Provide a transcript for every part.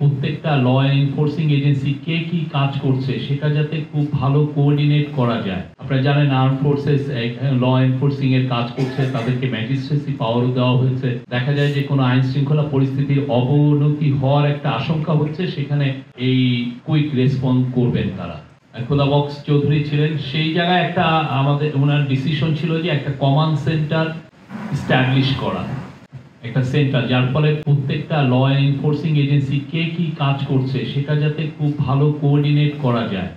প্রত্যেকটা ল enforcing agency কে কি কাজ করছে সেটা যাতে খুব ভালো কোঅর্ডিনেট করা যায়। আপনারা জানেন আর্ম ফোর্সেস ল এনফোর্সিং এর কাজ করছে, তাদেরকে ম্যাজিস্ট্রেসি পাওয়ারও দেওয়া হয়েছে। দেখা যায় যে কোনো আইন শৃঙ্খলা পরিস্থিতির অবনতি হওয়ার একটা আশঙ্কা হচ্ছে, সেখানে এই কুইক রেসপন্স করবেন তারা। খোদাবক্স চৌধুরী ছিলেন, সেই জায়গায় একটা আমাদের ওনার ডিসিশন ছিল যে একটা কমান্ড সেন্টার স্ট্যাবলিশ করা, একটা সেন্টার, যার ফলে প্রত্যেকটা ল এনফোর্সিং এজেন্সি কে কি কাজ করছে সেটা যাতে খুব ভালো কোঅর্ডিনেট করা যায়।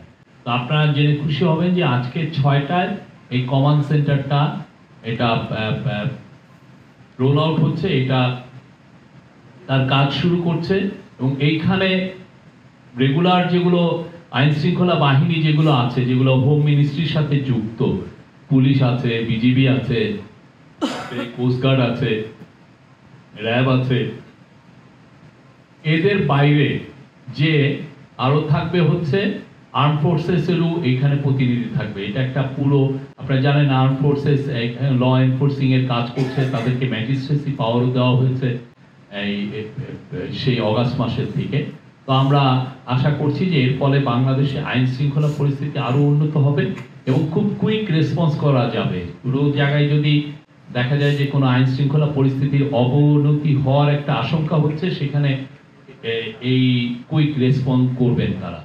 তো আপনারা জেনে খুশি হবেন যে আজকে 6টায় এই কমান্ড সেন্টারটা এটা রোল আউট হচ্ছে, এটা তার কাজ শুরু করছে। এবং এইখানে রেগুলার যেগুলো আইন শৃঙ্খলা বাহিনী যেগুলো আছে, যেগুলো হোম মিনিস্ট্রির সাথে যুক্ত, পুলিশ আছে, বিজিবি আছে, কোস্টগার্ড আছে, র্যাব আছে, এদের বাইরে যে আরো থাকবে হচ্ছে আর্ম ফোর্সেসেরও এখানে প্রতিনিধি থাকবে। এটা একটা পুরো, আপনারা জানেন আর্ম ফোর্সেস ল এনফোর্সিং এর কাজ করছে, তাদেরকে ম্যাজিস্ট্রেসি পাওয়ারও দেওয়া হয়েছে সেই অগাস্ট মাসের থেকে। তো আমরা আশা করছি যে এর ফলে বাংলাদেশে আইন শৃঙ্খলা পরিস্থিতি আরো উন্নত হবে এবং খুব কুইক রেসপন্স করা যাবে। পুরো জায়গায় যদি দেখা যায় যে কোনো আইন শৃঙ্খলা পরিস্থিতির অবনতি হওয়ার একটা আশঙ্কা হচ্ছে, সেখানে এই কুইক রেসপন্স করবেন তারা।